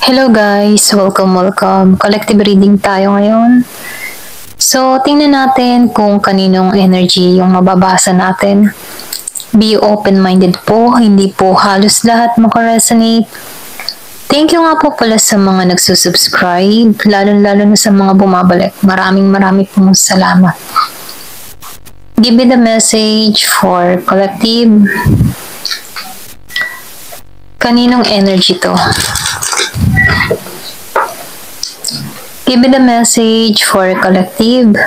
Hello guys! Welcome! Collective reading tayo ngayon. So, tingnan natin kung kaninong energy yung mababasa natin. Be open-minded po, hindi po halos lahat makaresonate. Thank you nga po pala sa mga nagsusubscribe, lalo na sa mga bumabalik. Maraming pong salamat. Give me the message for collective. Kaninong energy to? Give me the message for collective.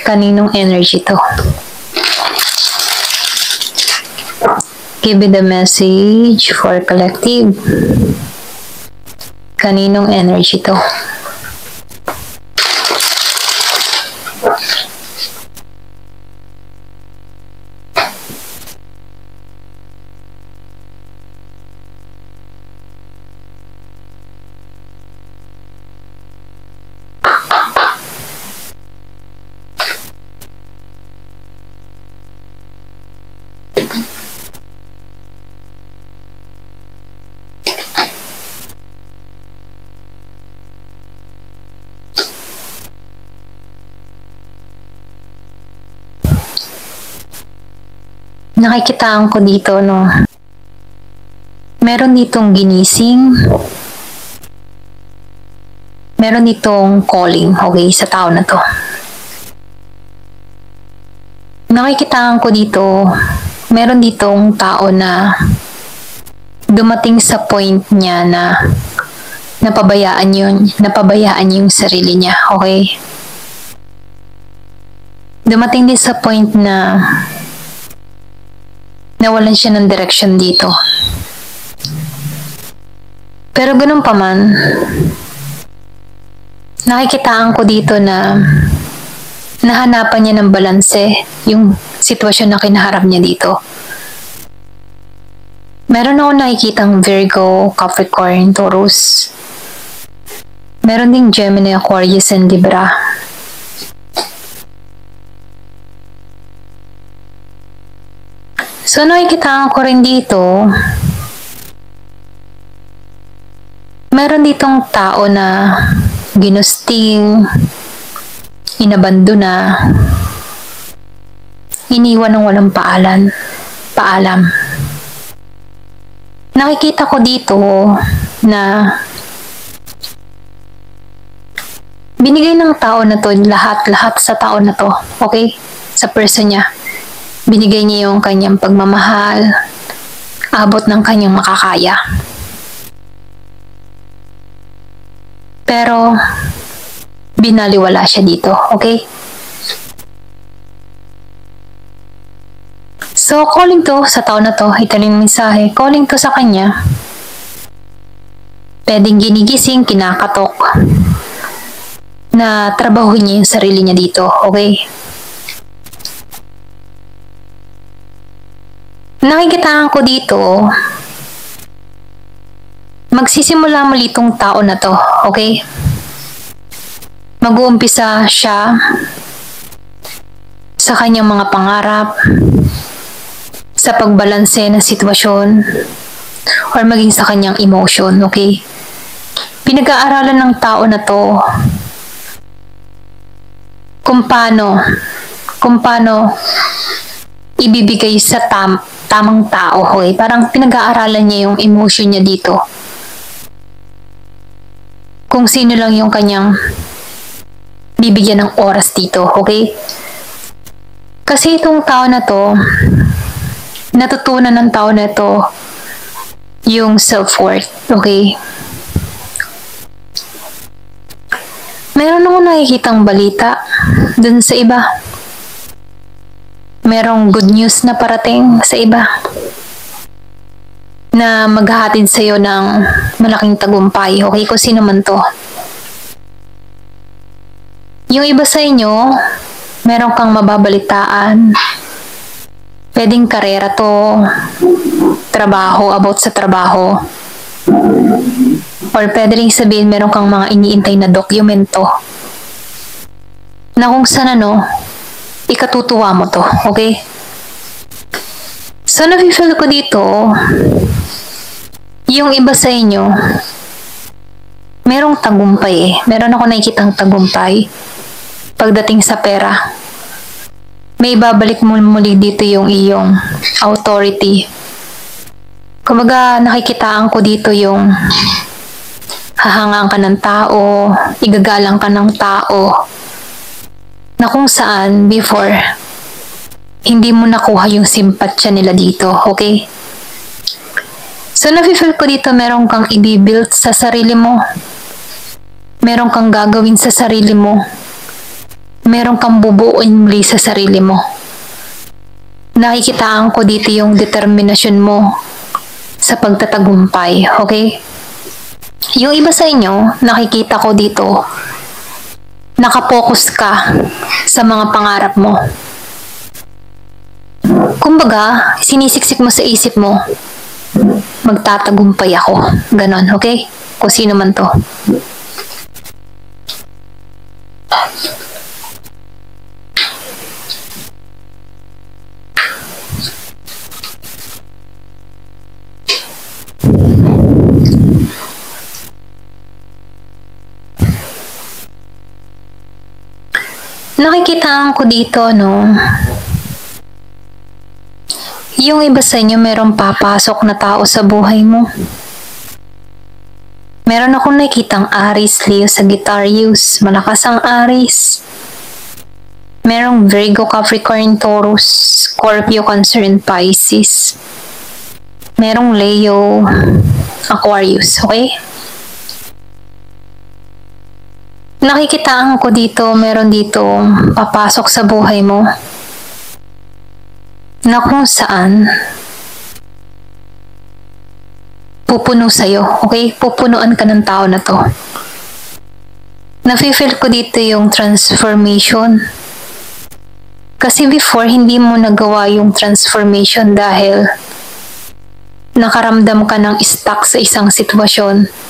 Kaninong energy to? Give me the message for collective. Kaninong energy to? Nakikitaan ko dito, no? Meron ditong ginising. Meron ditong calling, okay, sa tao na to. Nakikitaan ko dito, meron ditong tao na dumating sa point niya na napabayaan yung sarili niya, okay? Dumating din sa point na nawalan siya ng direction dito. Pero ganun pa man, nakikitaan ko dito na nahanapan niya ng balanse yung sitwasyon na kinaharap niya dito. Meron ako nakikitang Virgo, Capricorn, Taurus. Meron ding Gemini, Aquarius, and Libra. So, nakikitaan ko rin dito, meron ditong tao na ginusting, inabandona, iniwan ng walang paalam. Nakikita ko dito na binigay ng tao na to lahat sa tao na to, okay? Sa person niya. Binigay niya yung kanyang pagmamahal, abot ng kanyang makakaya. Pero, binaliwala siya dito, okay? So, calling to sa tao na to, ito yung mensahe, calling to sa kanya. Pwedeng ginigising, kinakatok, na trabahuin niya yung sarili niya dito, okay? Nakikitaan ko dito, magsisimula muli itong tao na to, okay? Mag-uumpisa siya sa kanyang mga pangarap, sa pagbalanse ng sitwasyon, or maging sa kanyang emotion, okay? Pinag-aaralan ng tao na to kung paano ibibigay sa tamang tao, okay? Parang pinag-aaralan niya yung emotion niya dito. Kung sino lang yung kanyang bibigyan ng oras dito, okay? Kasi itong tao na to, natutunan ng tao na to yung self-worth, okay? Meron akong nakikitang balita dun sa iba. Merong good news na parating sa iba na maghahatid sa'yo ng malaking tagumpay, okay? Kung sino man to. Yung iba sa inyo, meron kang mababalitaan. Pwedeng karera to, trabaho, about sa trabaho. Or pwede rin sabihin meron kang mga iniintay na dokumento na kung saan ikatutuwa mo to, okay? So, nafe-feel ko dito, yung iba sa inyo, merong tagumpay eh. Meron ako nakikitang tagumpay pagdating sa pera. May babalik mo muli dito yung iyong authority. Kumbaga, nakikitaan ko dito yung hahangaan ka ng tao, igagalang ka ng tao, na kung saan before, hindi mo nakuha yung simpatsya nila dito, okay? So, nafe-feel ko dito meron kang i-build sa sarili mo. Meron kang gagawin sa sarili mo. Meron kang bubuuin muli sa sarili mo. Nakikitaan ko dito yung determinasyon mo sa pagtatagumpay, okay? Yung iba sa inyo, nakikita ko dito, nakapokus ka sa mga pangarap mo. Kumbaga, sinisiksik mo sa isip mo, magtatagumpay ako. Ganon, okay? Kung sino man to. Nakikitaan ko dito, no? Yung iba sa inyo merong papasok na tao sa buhay mo. Meron akong nakikitang Aries, Leo, Sagittarius. Malakas ang Aries. Merong Virgo, Capricorn, Taurus, Scorpio, Cancer, and Pisces. Merong Leo, Aquarius, okay? Nakikitaan ko dito, meron dito papasok sa buhay mo na kung saan pupuno sa'yo, okay? Pupunuan ka ng tao na to. Nafe-feel ko dito yung transformation. Kasi before, hindi mo nagawa yung transformation dahil nakaramdam ka ng stuck sa isang sitwasyon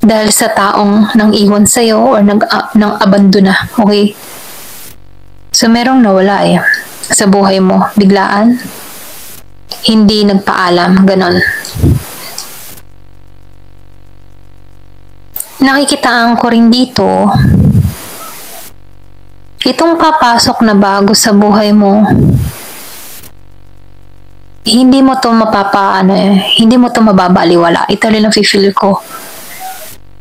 dahil sa taong nang iwan sa'yo or nang abandona, okay? So, merong nawala eh sa buhay mo, biglaan, hindi nagpaalam, ganon. Nakikitaan ko rin dito, itong papasok na bago sa buhay mo, hindi mo to hindi mo to mababaliwala. Ito rin ang feel ko.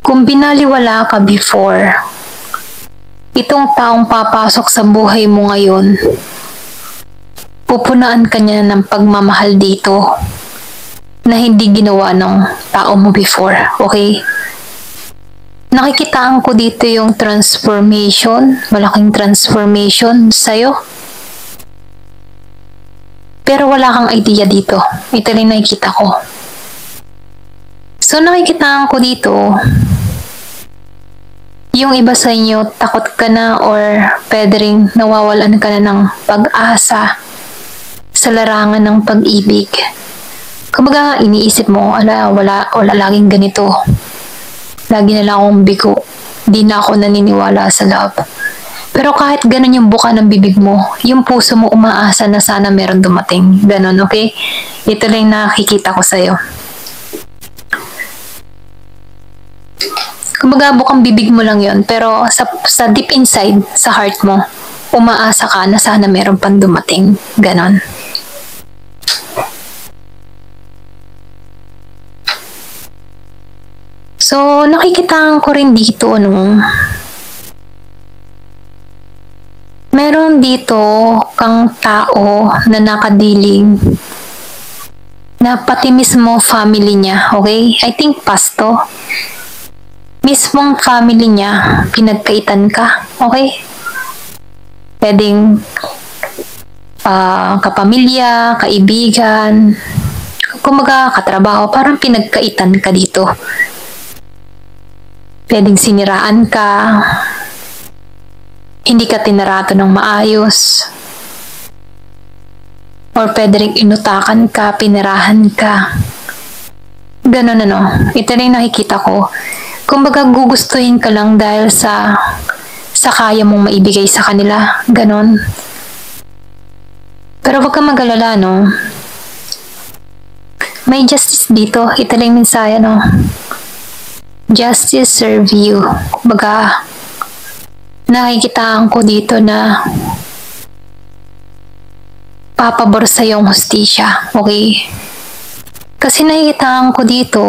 Kung binaliwala ka before, itong taong papasok sa buhay mo ngayon, pupunaan ka niya ng pagmamahal dito na hindi ginawa ng tao mo before, okay? Nakikitaan ko dito yung transformation, malaking transformation sa'yo. Pero wala kang idea dito. Ito rin nakikita ko. So nakikitaan ko dito, yung iba sa inyo, takot ka na or pwede rin nawawalan ka na ng pag-asa sa larangan ng pag-ibig. Kumbaga, iniisip mo, wala laging ganito. Lagi na lang akong bigo. Di na ako naniniwala sa love. Pero kahit ganun yung buka ng bibig mo, yung puso mo umaasa na sana meron dumating. Ganun, okay? Ito lang nakikita ko sa'yo. Kumbaga, bukang bibig mo lang yon, pero sa deep inside, sa heart mo, umaasa ka na sana meron pang dumating. Ganon. So, nakikitaan ko rin dito, no? Meron dito kang tao na nakadiling na pati mismo family niya, okay? I think pasto. Mismong family niya, pinagkaitan ka, okay? Pwedeng kapamilya, kaibigan, kumaga katrabaho, parang pinagkaitan ka dito. Pwedeng siniraan ka, hindi ka tinarato ng maayos, or pwede rin inutakan ka, pinirahan ka. Ganon ito rin nakikita ko. Kumbaga gugustuhin ka lang dahil sa kaya mong maibigay sa kanila. Ganon. Pero wag kang mag-alala, no? May justice dito. Ito lang mensahe, no? justice serve you. Kumbaga, nakikitaan ko dito na papabor sa yung hustisya, okay? Kasi nakikitaan ko dito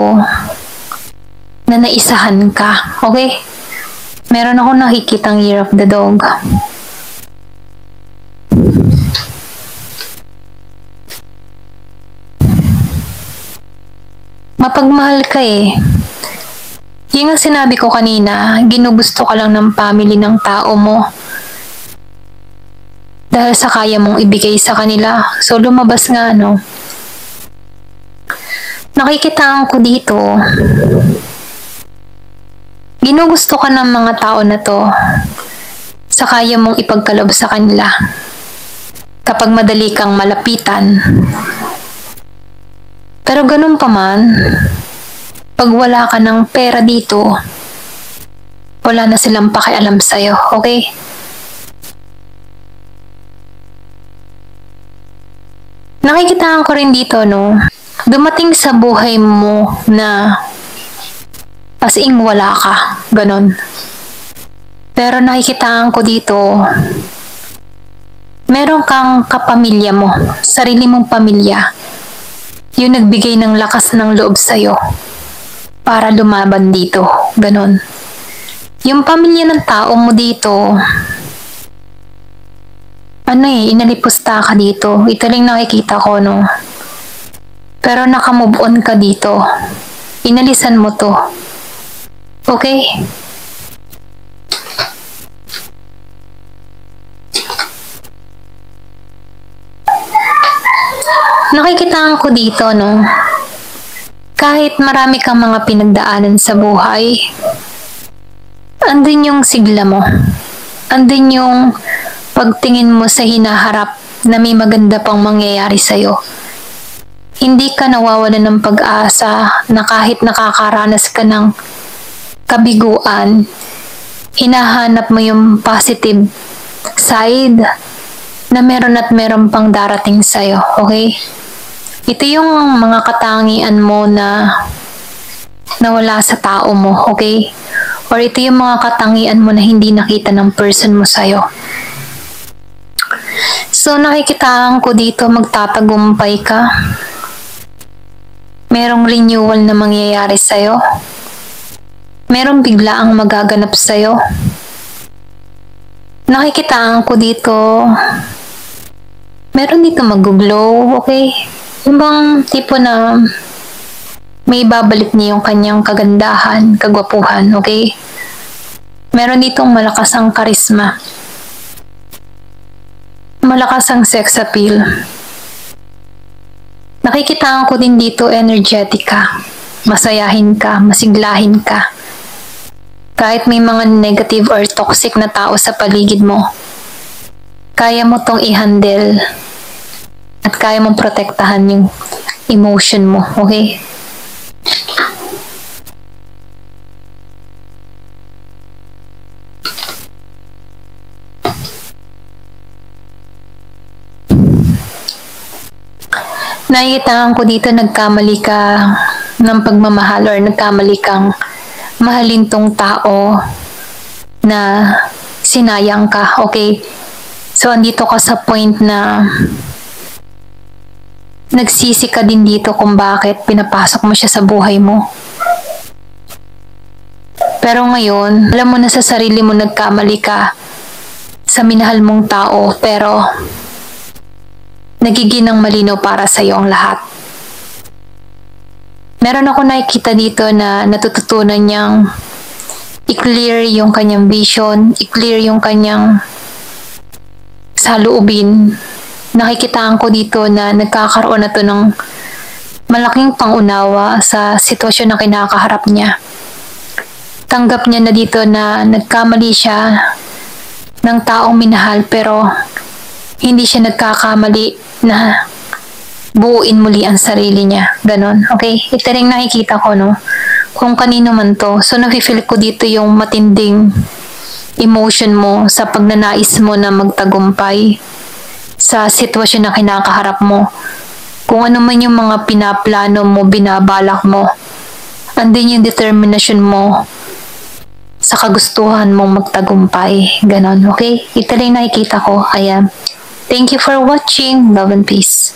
na naisahan ka, okay? Meron ako nakikitang Year of the Dog. Mapagmahal ka eh. Yung nga sinabi ko kanina, ginugusto ka lang ng family ng tao mo. Dahil sa kaya mong ibigay sa kanila. So lumabas nga, no? Nakikitaan ko dito, ginugusto ka ng mga tao na to sa kaya mong ipagkaloob sa kanila. Kapag madali kang malapitan. Pero ganun pa man, pag wala ka ng pera dito, wala na silang pakialam sa'yo, okay? Nakikitaan ko rin dito, no? Dumating sa buhay mo na as in wala ka, ganun. Pero nakikitaan ko dito, meron kang kapamilya mo, sarili mong pamilya, yung nagbigay ng lakas ng loob sa'yo para lumaban dito, ganun. Yung pamilya ng tao mo dito, inalipusta ka dito. Ito lang nakikita ko, no? Pero naka-move on ka dito. Inalisan mo to. Okay? Nakikitaan ko dito, no? Kahit marami kang mga pinagdaanan sa buhay, andun yung sigla mo. Andun yung pagtingin mo sa hinaharap na may maganda pang mangyayari sa'yo. Hindi ka nawawalan ng pag-asa na kahit nakakaranas ka ng kabiguan, hinahanap mo yung positive side na meron at meron pang darating sa'yo, okay? Ito yung mga katangian mo na nawala sa tao mo, okay? Or ito yung mga katangian mo na hindi nakita ng person mo sa'yo. So, nakikitaan ko dito magtatagumpay ka. Merong renewal na mangyayari sa'yo. Merong biglaang magaganap sa'yo. Nakikitaan ko dito, meron dito mag-glow, okay? Yung bang tipo na may babalik niya yung kanyang kagandahan, kagwapuhan, okay? Meron ditong malakas ang karisma. Malakas ang sex appeal. Nakikitaan ko din dito energetic ka. Masayahin ka, masiglahin ka. Kahit may mga negative or toxic na tao sa paligid mo, kaya mo tong i-handle at kaya mong protektahan yung emotion mo, okay? Nakikitaan ko dito nagkamali ka ng pagmamahal or nagkamali kang mahalin tong tao na sinayang ka, okay? So, andito ka sa point na nagsisi ka din dito kung bakit pinapasok mo siya sa buhay mo. Pero ngayon, alam mo na sa sarili mo nagkamali ka sa minahal mong tao, pero nagiginang malinaw para sa iyo ang lahat. Meron ako nakikita dito na natututunan niyang i-clear yung kanyang vision, i-clear yung kanyang saloobin. Nakikitaan ko dito na nagkakaroon na to ng malaking pangunawa sa sitwasyon na kinakaharap niya. Tanggap niya na dito na nagkamali siya ng taong minahal, pero hindi siya nagkakamali na buuin muli ang sarili niya. Ganon. Okay? Ito rin nakikita ko, no? Kung kanino man to. So, nafe-feel ko dito yung matinding emotion mo sa pagnanais mo na magtagumpay sa sitwasyon na kinakaharap mo. Kung ano man yung mga pinaplano mo, binabalak mo, andin yung determinasyon mo sa kagustuhan mong magtagumpay. Ganon, okay? Ito lang nakikita ko. Ayan. Thank you for watching. Love and peace.